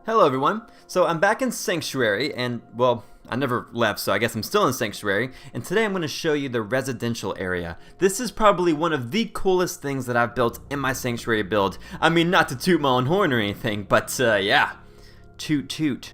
Hello everyone. So I'm back in Sanctuary and, well, I never left, so I guess I'm still in Sanctuary, and today I'm going to show you the residential area. This is probably one of the coolest things that I've built in my Sanctuary build. I mean, not to toot my own horn or anything, but yeah, toot toot.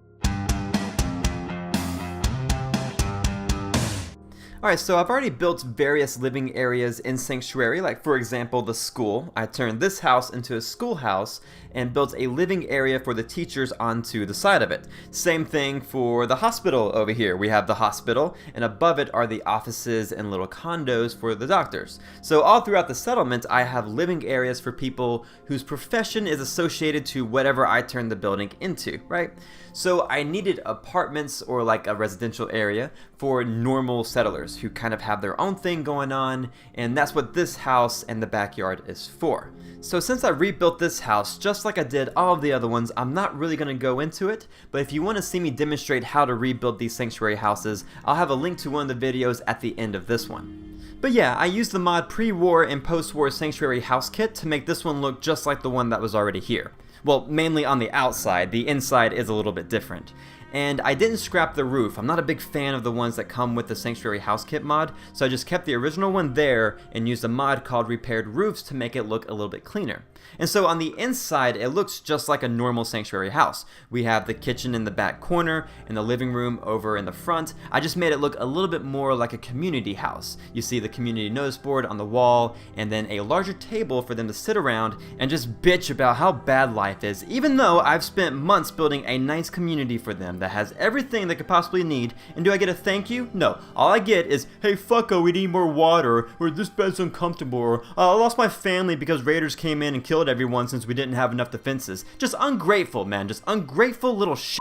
Alright, so I've already built various living areas in Sanctuary, like for example the school. I turned this house into a schoolhouse and built a living area for the teachers onto the side of it. Same thing for the hospital over here. We have the hospital, and above it are the offices and little condos for the doctors. So all throughout the settlement, I have living areas for people whose profession is associated to whatever I turn the building into, right? So I needed apartments or like a residential area for normal settlers who kind of have their own thing going on, and that's what this house and the backyard is for. So since I rebuilt this house just like I did all of the other ones, I'm not really going to go into it, but if you want to see me demonstrate how to rebuild these Sanctuary houses, I'll have a link to one of the videos at the end of this one. But yeah, I used the mod pre-war and post-war Sanctuary house kit to make this one look just like the one that was already here. Well, mainly on the outside. The inside is a little bit different. And I didn't scrap the roof. I'm not a big fan of the ones that come with the Sanctuary house kit mod, so I just kept the original one there and used a mod called Repaired Roofs to make it look a little bit cleaner. And so on the inside, it looks just like a normal Sanctuary house. We have the kitchen in the back corner and the living room over in the front. I just made it look a little bit more like a community house. You see the community notice board on the wall, and then a larger table for them to sit around and just bitch about how bad life is, even though I've spent months building a nice community for them that has everything they could possibly need. And do I get a thank you? No. All I get is, hey fucko, we need more water, or this bed's uncomfortable, or I lost my family because raiders came in and killed everyone since we didn't have enough defenses. Just ungrateful, man. Just ungrateful little shit.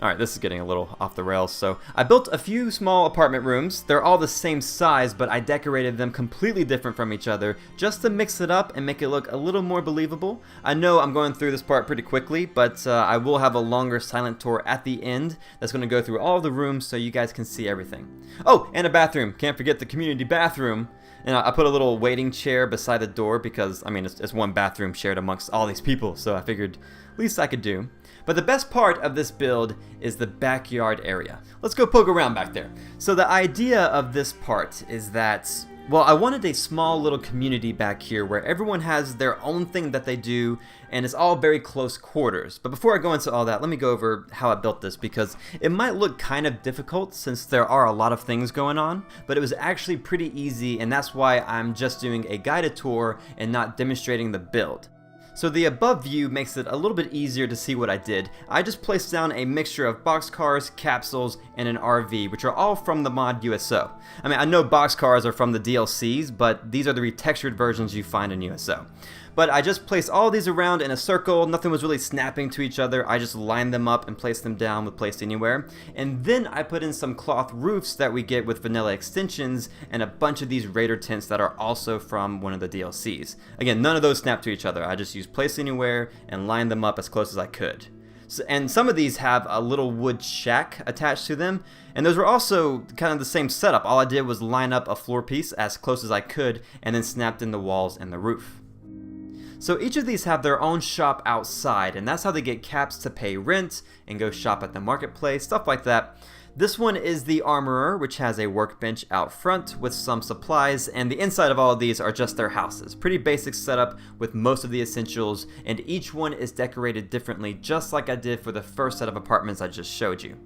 Alright, this is getting a little off the rails. So I built a few small apartment rooms. They're all the same size, but I decorated them completely different from each other just to mix it up and make it look a little more believable. I know I'm going through this part pretty quickly, but I will have a longer silent tour at the end that's going to go through all the rooms so you guys can see everything. Oh, and a bathroom. Can't forget the community bathroom. And I put a little waiting chair beside the door because, I mean, it's one bathroom shared amongst all these people, so I figured least I could do. But the best part of this build is the backyard area. Let's go poke around back there. So the idea of this part is that, well, I wanted a small little community back here where everyone has their own thing that they do, and it's all very close quarters. But before I go into all that, let me go over how I built this, because it might look kind of difficult since there are a lot of things going on, but it was actually pretty easy, and that's why I'm just doing a guided tour and not demonstrating the build. So the above view makes it a little bit easier to see what I did. I just placed down a mixture of boxcars, capsules, and an RV, which are all from the mod USO. I mean, I know boxcars are from the DLCs, but these are the retextured versions you find in USO. But I just placed all these around in a circle. Nothing was really snapping to each other. I just lined them up and placed them down with Placed Anywhere. And then I put in some cloth roofs that we get with vanilla extensions and a bunch of these Raider tents that are also from one of the DLCs. Again, none of those snap to each other. I just used Placed Anywhere and lined them up as close as I could. And some of these have a little wood shack attached to them, and those were also kind of the same setup. All I did was line up a floor piece as close as I could and then snapped in the walls and the roof. So each of these have their own shop outside, and that's how they get caps to pay rent and go shop at the marketplace, stuff like that. This one is the Armorer, which has a workbench out front with some supplies, and the inside of all of these are just their houses. Pretty basic setup with most of the essentials, and each one is decorated differently, just like I did for the first set of apartments I just showed you.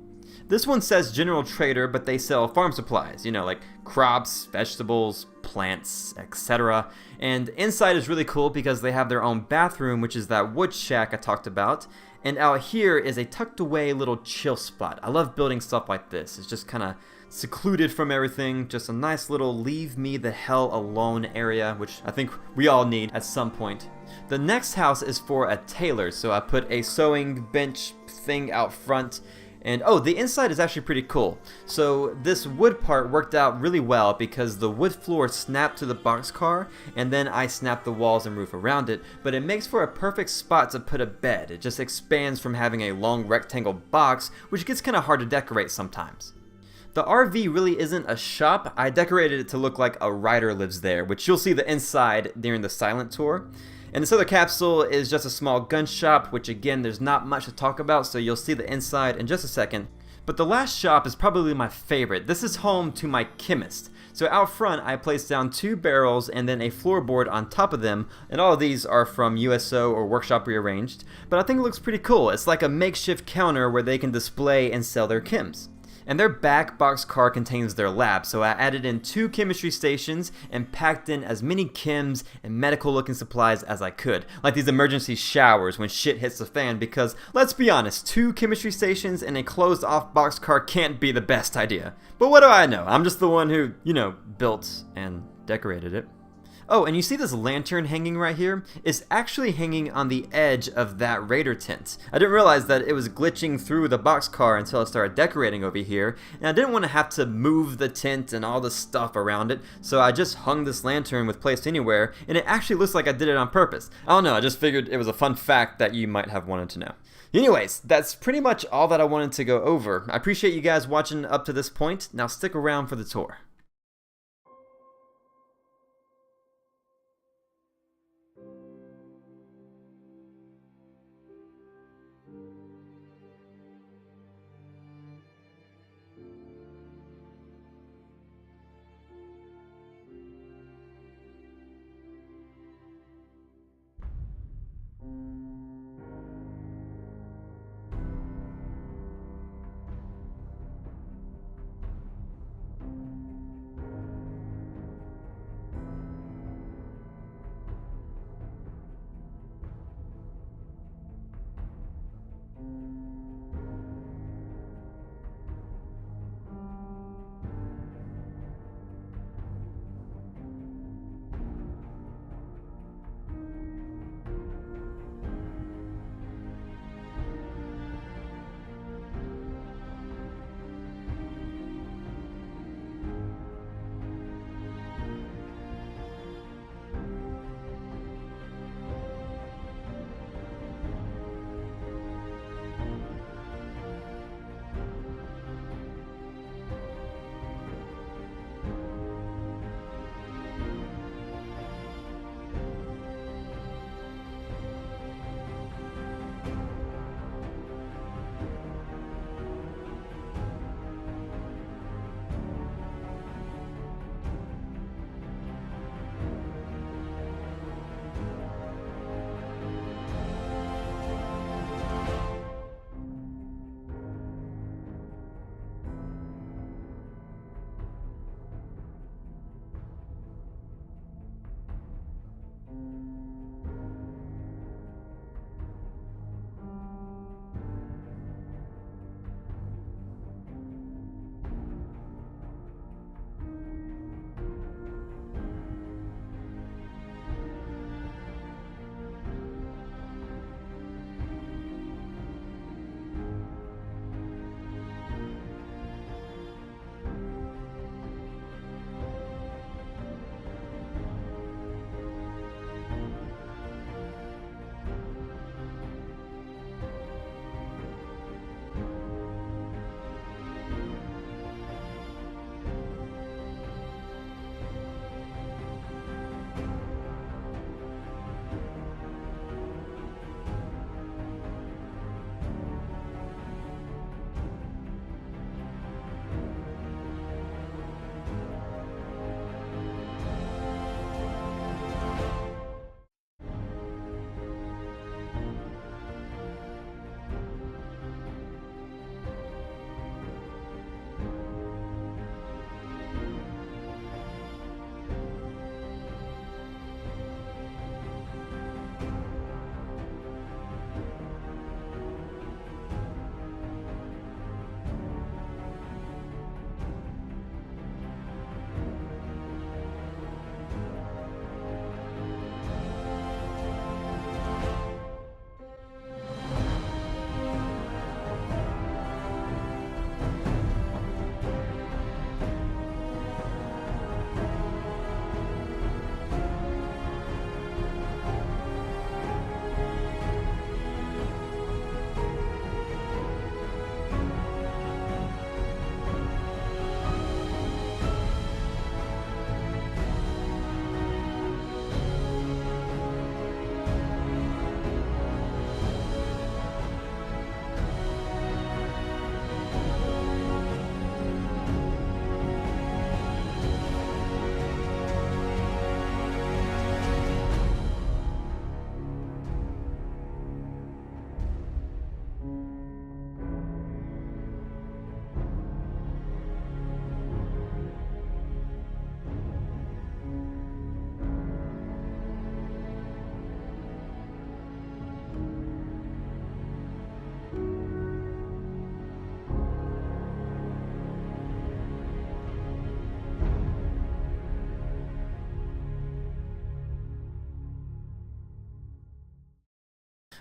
This one says General Trader, but they sell farm supplies, you know, like crops, vegetables, plants, etc. And inside is really cool because they have their own bathroom, which is that wood shack I talked about. And out here is a tucked away little chill spot. I love building stuff like this. It's just kind of secluded from everything, just a nice little leave me the hell alone area, which I think we all need at some point. The next house is for a tailor, so I put a sewing bench thing out front. And oh, the inside is actually pretty cool. So this wood part worked out really well because the wood floor snapped to the boxcar, and then I snapped the walls and roof around it, but it makes for a perfect spot to put a bed. It just expands from having a long rectangle box, which gets kind of hard to decorate sometimes. The RV really isn't a shop. I decorated it to look like a writer lives there, which you'll see the inside during the silent tour. And this other capsule is just a small gun shop, which again, there's not much to talk about, so you'll see the inside in just a second. But the last shop is probably my favorite. This is home to my Chemist. So out front, I placed down 2 barrels and then a floorboard on top of them, and all of these are from USO or Workshop Rearranged. But I think it looks pretty cool. It's like a makeshift counter where they can display and sell their chems. And their back boxcar contains their lab, so I added in 2 chemistry stations and packed in as many chems and medical looking supplies as I could, like these emergency showers when shit hits the fan, because let's be honest, 2 chemistry stations and a closed off boxcar can't be the best idea. But what do I know? I'm just the one who, built and decorated it. Oh, and you see this lantern hanging right here? It's actually hanging on the edge of that Raider tent. I didn't realize that it was glitching through the boxcar until I started decorating over here, and I didn't want to have to move the tent and all the stuff around it, so I just hung this lantern with Placed Anywhere, and it actually looks like I did it on purpose. I don't know, I just figured it was a fun fact that you might have wanted to know. Anyways, that's pretty much all that I wanted to go over. I appreciate you guys watching up to this point. Now stick around for the tour.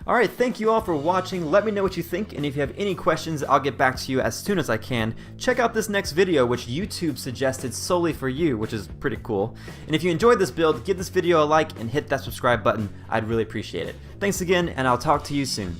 Alright, thank you all for watching. Let me know what you think, and if you have any questions, I'll get back to you as soon as I can. Check out this next video, which YouTube suggested solely for you, which is pretty cool. And if you enjoyed this build, give this video a like and hit that subscribe button. I'd really appreciate it. Thanks again, and I'll talk to you soon.